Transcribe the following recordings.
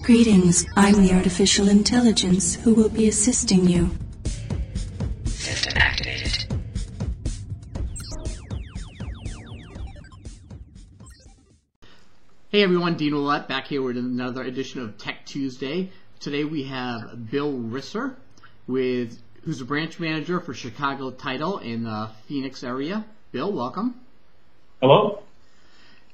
Greetings, I'm the artificial intelligence who will be assisting you. System activated. Hey everyone, Dean Ouellette back here with another edition of Tech Tuesday. Today we have Bill Risser, who's a branch manager for Chicago Title in the Phoenix area. Bill, welcome. Hello.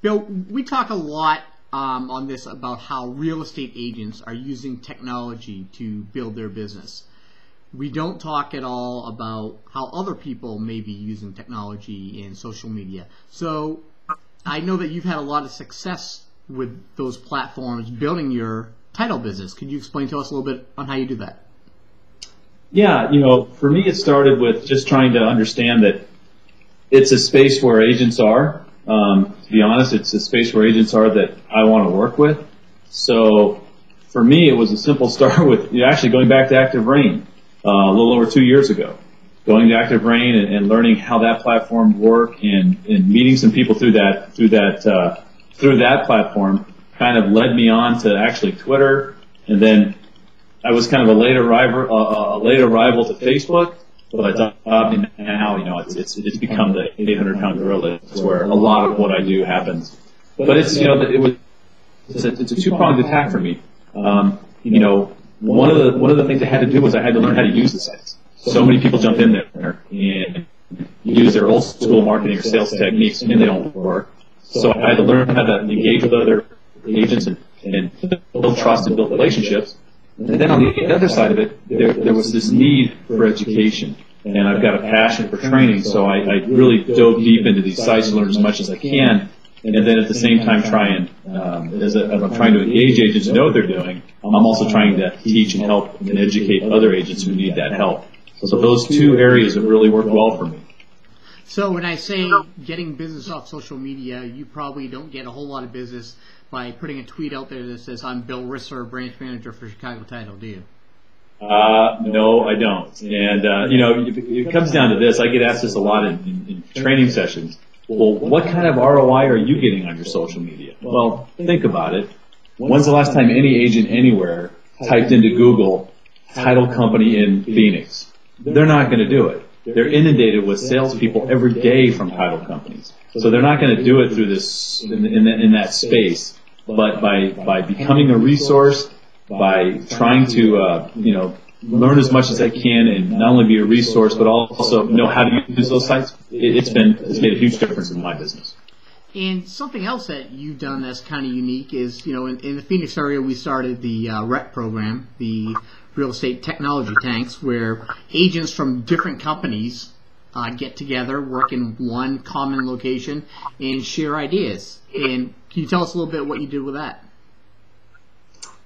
Bill, we talk a lot on this about how real estate agents are using technology to build their business. We don't talk at all about how other people may be using technology in social media. So I know that you've had a lot of success with those platforms building your title business. Could you explain to us a little bit on how you do that? Yeah, for me it started with just trying to understand that it's a space where agents are. To be honest, it's a space where agents are that I want to work with. So for me, it was a simple start with actually going back to Active Rain a little over 2 years ago. Going to Active Rain and learning how that platform worked and meeting some people through that platform kind of led me on to actually Twitter, and then I was kind of a late arrival to Facebook. But now, it's become the 800-pound gorilla. It's where a lot of what I do happens. But it's a two-pronged attack for me. One of the things I had to do was I had to learn how to use the sites. So many people jump in there and use their old school marketing or sales techniques, and they don't work. So I had to learn how to engage with other agents and build trust and build relationships. And then on the other side of it, there was this need for education. And I've got a passion for training, so I really dove deep into these sites to learn as much as I can. And then at the same time as I'm trying to engage agents who know what they're doing, I'm also trying to teach and help and educate other agents who need that help. So those two areas have really worked well for me. So when I say getting business off social media, you probably don't get a whole lot of business by putting a tweet out there that says, "I'm Bill Risser, branch manager for Chicago Title," do you? No, I don't. And, it comes down to this. I get asked this a lot in training sessions. Well, what kind of ROI are you getting on your social media? Well, think about it. When's the last time any agent anywhere typed into Google title company in Phoenix? They're not going to do it. They're inundated with salespeople every day from title companies. So they're not going to do it through this in that space. But by becoming a resource, by trying to learn as much as I can and not only be a resource but also know how to use those sites, it's made a huge difference in my business. And something else that you've done that's kind of unique is, in the Phoenix area we started the RET program, the Real Estate Technology Tanks, where agents from different companies get together, work in one common location, and share ideas. And can you tell us a little bit what you did with that?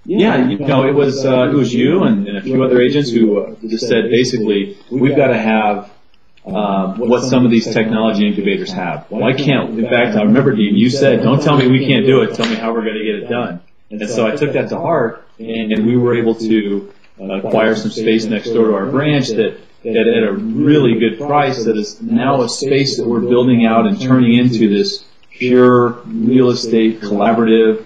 Yeah, it was you and a few other agents who just said basically we've got to have what some of these technology incubators have. Well, I can't. In fact, I remember, Dean, you said, "Don't tell me we can't do it. Tell me how we're going to get it done." And so I took that to heart, and we were able to acquire some space next door to our branch that at a really good price. That is now a space that we're building out and turning into this pure real estate collaborative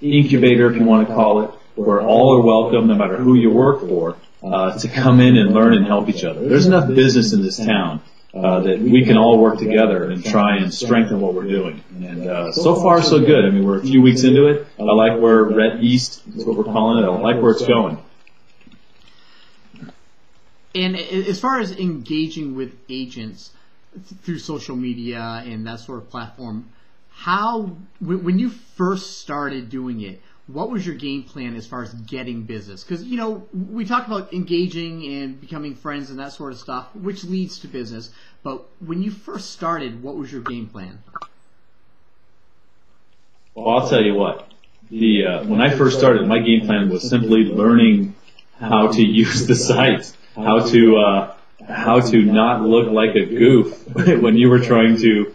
incubator, if you want to call it, where all are welcome, no matter who you work for, to come in and learn and help each other. There's enough business in this town that we can all work together and try and strengthen what we're doing. And so far, so good. I mean, we're a few weeks into it. I like where Red East is what we're calling it. I like where it's going. And as far as engaging with agents through social media and that sort of platform, when you first started doing it, what was your game plan as far as getting business? Because, we talk about engaging and becoming friends and that sort of stuff, which leads to business. But when you first started, what was your game plan? Well, I'll tell you what. When I first started, my game plan was simply learning how to use the sites, how to not look like a goof when you were trying to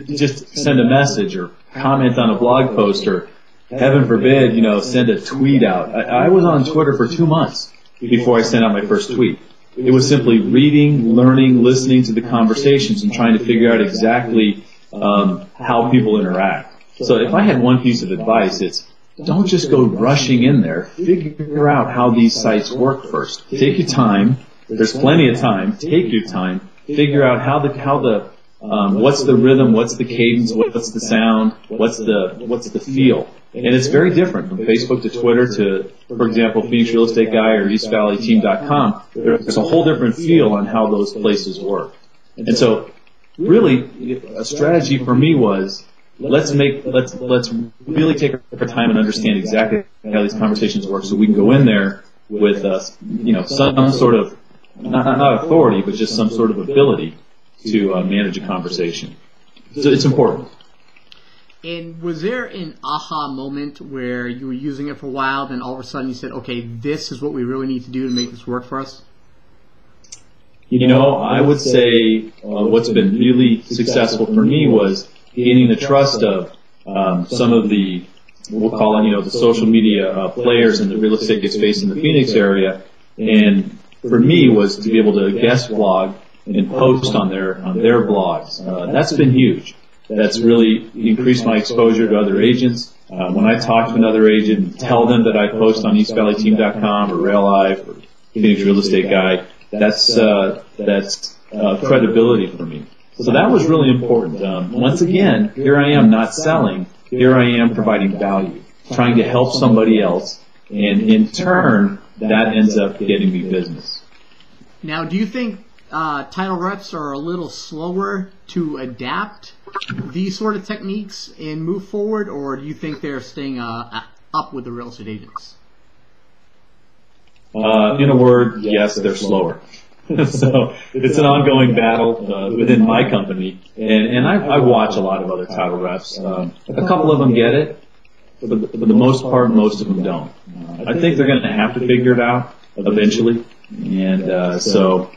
just send a message or comment on a blog post or, heaven forbid, send a tweet out. I was on Twitter for 2 months before I sent out my first tweet. It was simply reading, learning, listening to the conversations and trying to figure out exactly how people interact. So if I had one piece of advice, it's don't just go rushing in there. Figure out how these sites work first. Take your time. There's plenty of time. Take your time. Figure out what's the rhythm, what's the cadence, what's the sound, what's the feel. And it's very different from Facebook to Twitter to, for example, Phoenix Real Estate Guy or EastValleyTeam.com. There's a whole different feel on how those places work. And so really a strategy for me was let's really take our time and understand exactly how these conversations work so we can go in there with some sort of not authority, but just some sort of ability to manage a conversation. So it's important. And was there an aha moment where you were using it for a while, then all of a sudden you said, okay, this is what we really need to do to make this work for us? I would say what's been really successful for me was gaining the trust of some of the, we'll call it, the social media players in the real estate space in the Phoenix area. And for me was to be able to guest blog and post on their blogs. That's been huge. That's really increased my exposure to other agents. When I talk to another agent, tell them that I post on EastValleyTeam.com or Rail Live or Phoenix Real Estate Guy. That's credibility for me. So that was really important. Once again, here I am not selling. Here I am providing value, trying to help somebody else, and in turn, that ends up getting me business. Now, do you think title reps are a little slower to adapt these sort of techniques and move forward, or do you think they're staying up with the real estate agents? In a word, yes, they're slower. So it's an ongoing battle within my company, and I watch a lot of other title reps. A couple of them get it, but for the most part, most of them don't. I think they're going to have to figure it out eventually, and so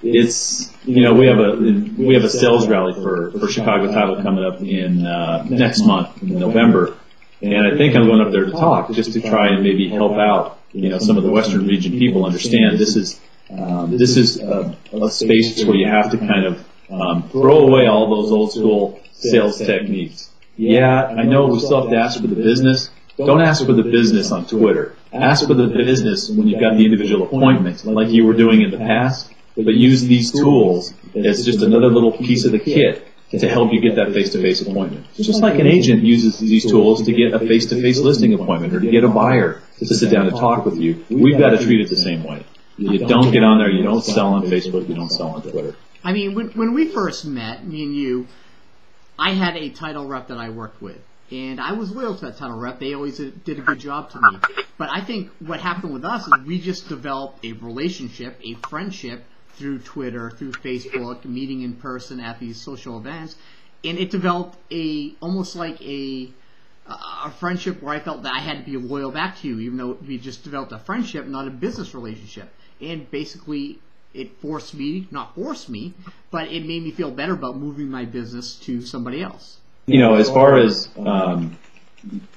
it's we have a sales rally for Chicago Title coming up in next month in November, and I think I'm going up there to talk just to try and maybe help out some of the Western region people understand this is a space where you have to kind of throw away all those old school sales techniques. Yeah, I know we still have to ask for the business. Don't ask for the business on Twitter. Ask for the business when you've got the individual appointment, like you were doing in the past. But use these tools as just another little piece of the kit to help you get that face-to-face appointment. Just like an agent uses these tools to get a face-to-face listing appointment or to get a buyer to sit down and talk with you, we've got to treat it the same way. You don't get on there, you don't sell on Facebook, you don't sell on Twitter. I mean, when we first met, me and you, I had a title rep that I worked with. And I was loyal to that title rep. They always did a good job to me. But I think what happened with us is we just developed a relationship, a friendship, through Twitter, through Facebook, meeting in person at these social events, and it developed almost like a friendship where I felt that I had to be loyal back to you, even though we just developed a friendship, not a business relationship. And basically, it not forced me, but it made me feel better about moving my business to somebody else. As far as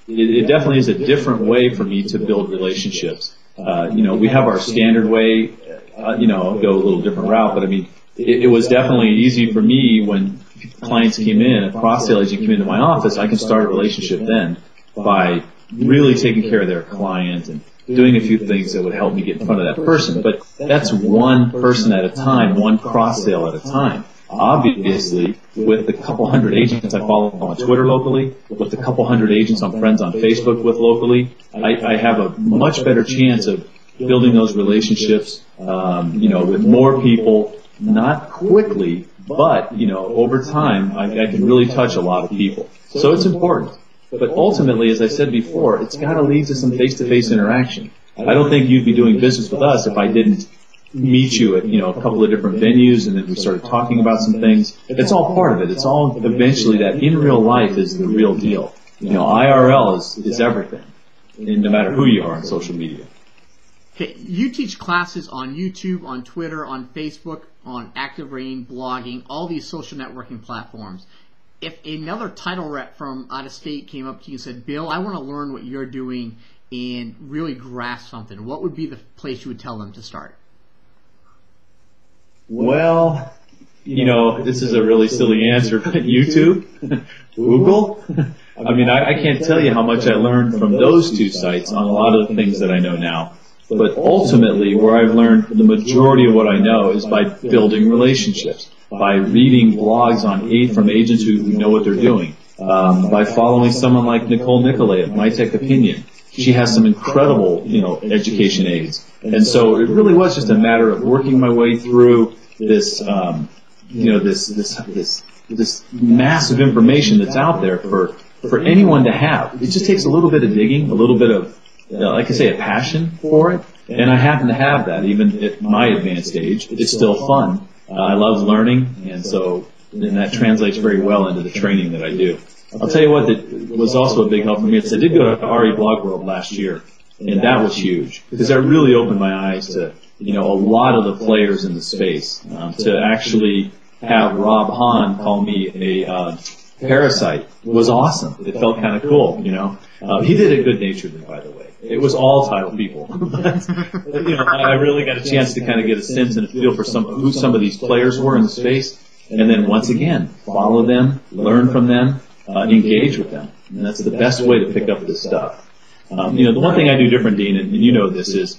it definitely is a different way for me to build relationships. We have our standard way. I'll go a little different route, but I mean, it was definitely easy for me when clients came in, a cross-sale agent came into my office, I can start a relationship then by really taking care of their client and doing a few things that would help me get in front of that person. But that's one person at a time, one cross-sale at a time. Obviously, with the couple hundred agents I follow on Twitter locally, with the couple hundred agents I'm friends on Facebook with locally, I have a much better chance of building those relationships, with more people, not quickly, but, over time, I can really touch a lot of people. So it's important. But ultimately, as I said before, it's got to lead to some face-to-face interaction. I don't think you'd be doing business with us if I didn't meet you at, a couple of different venues and then we started talking about some things. It's all part of it. It's all eventually that in real life is the real deal. IRL is everything, and no matter who you are on social media. Okay, you teach classes on YouTube, on Twitter, on Facebook, on Active Rain, blogging, all these social networking platforms. If another title rep from out of state came up to you and said, Bill, I want to learn what you're doing and really grasp something, what would be the place you would tell them to start? Well, this is a really silly answer, but YouTube, Google, I mean, I can't tell you how much I learned from those two sites on a lot of the things that I know now. But ultimately, where I've learned the majority of what I know is by building relationships, by reading blogs from agents who know what they're doing, by following someone like Nicole Nicolay of My Tech Opinion. She has some incredible, education aids. And so it really was just a matter of working my way through this, this massive information that's out there for anyone to have. It just takes a little bit of digging, a little bit of, like I say, a passion for it. And I happen to have that even at my advanced age. It's still fun. I love learning, and that translates very well into the training that I do. I'll tell you what, that was also a big help for me is I did go to RE Blog World last year, and that was huge because that really opened my eyes to a lot of the players in the space. To actually have Rob Hahn call me a parasite was awesome. It felt kind of cool, He did it good-naturedly, by the way. It was all title people. but I really got a chance to kind of get a sense and a feel for who some of these players were in the space. And then once again, follow them, learn from them, engage with them. And that's the best way to pick up this stuff. The one thing I do different, Dean, and you know this, is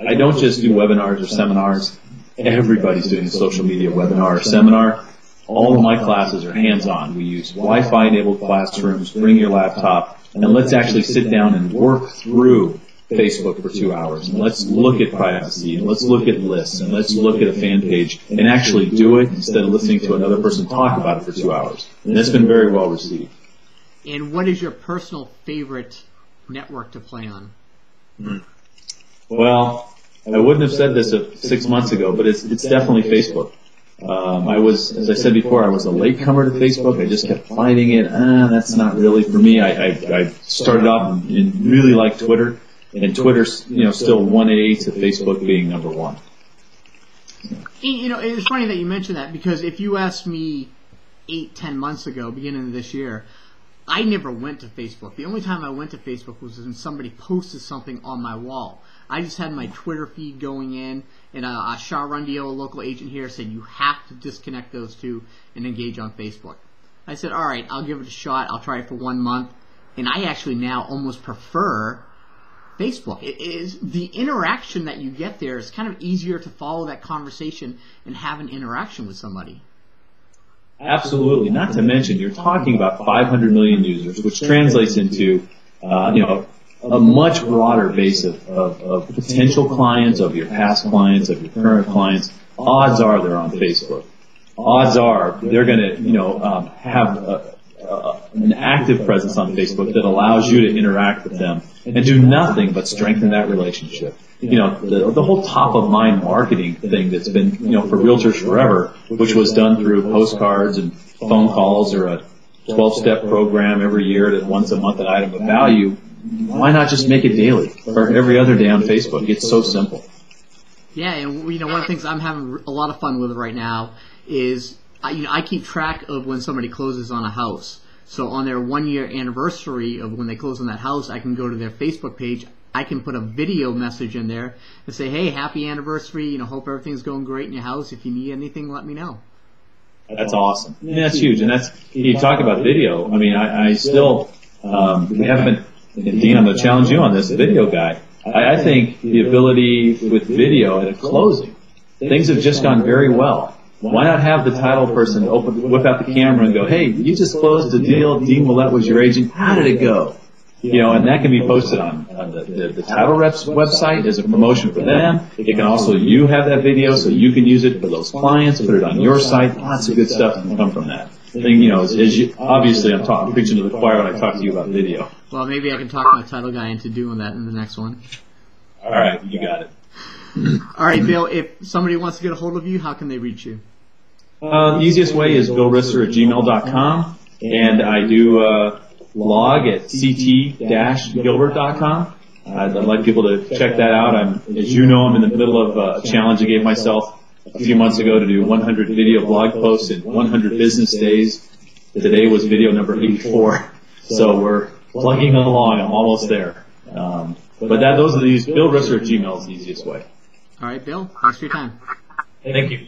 I don't just do webinars or seminars. Everybody's doing a social media webinar or seminar. All of my classes are hands-on. We use Wi-Fi enabled classrooms, bring your laptop, and let's actually sit down and work through Facebook for 2 hours. And let's look at privacy, and let's look at lists, and let's look at a fan page, and actually do it instead of listening to another person talk about it for 2 hours. And that's been very well received. And what is your personal favorite network to play on? Well, I wouldn't have said this 6 months ago, but it's definitely Facebook. As I said before, I was a latecomer to Facebook. I just kept finding it. That's not really for me. I started off and really liked Twitter, and Twitter's still 1A to Facebook being number one. It's funny that you mentioned that, because if you asked me 8-10 months ago, beginning of this year, I never went to Facebook. The only time I went to Facebook was when somebody posted something on my wall. I just had my Twitter feed going in, and Shah Rundio, a local agent here, said you have to disconnect those two and engage on Facebook. I said, all right, I'll give it a shot. I'll try it for 1 month. And I actually now almost prefer Facebook. It is the interaction that you get there is kind of easier to follow that conversation and have an interaction with somebody. Absolutely. Not to mention, you're talking about 500 million users, which translates into, a much broader base of potential clients, of your past clients, of your current clients. Odds are they're on Facebook. Odds are they're going to, have an active presence on Facebook that allows you to interact with them and do nothing but strengthen that relationship. The whole top of mind marketing thing that's been, for realtors forever, which was done through postcards and phone calls or a 12-step program every year at once a month an item of value. Why not just make it daily or every other day on Facebook? It's so simple. Yeah, and one of the things I'm having a lot of fun with right now is I keep track of when somebody closes on a house. So on their 1-year anniversary of when they close on that house, I can go to their Facebook page. I can put a video message in there and say, hey, happy anniversary. Hope everything's going great in your house. If you need anything, let me know. That's awesome. That's huge. And you talk about video. I mean, I still, we haven't, Dean, I'm going to challenge you on this, video guy. I think the ability with video at a closing, things have just gone very well. Why not have the title person whip out the camera and go, hey, you just closed a deal, Dean Millette was your agent, how did it go? And that can be posted on the title rep's website as a promotion for them. It can also, you have that video so you can use it for those clients, put it on your site. Lots of good stuff can come from that. Obviously I'm preaching to the choir when I talk to you about video. Well, maybe I can talk my title guy into doing that in the next one. All right, you got it. All right, Bill, if somebody wants to get a hold of you, how can they reach you? The easiest way is billrisser@gmail.com, and I do blog at ct-gilbert.com. I'd like people to check that out. I'm in the middle of a challenge I gave myself a few months ago to do 100 video blog posts in 100 business days. Today was video number 84, so we're plugging along. I'm almost there. But those are Bill Risser at Gmail is the easiest way. All right, Bill. Thanks for your time. Thank you.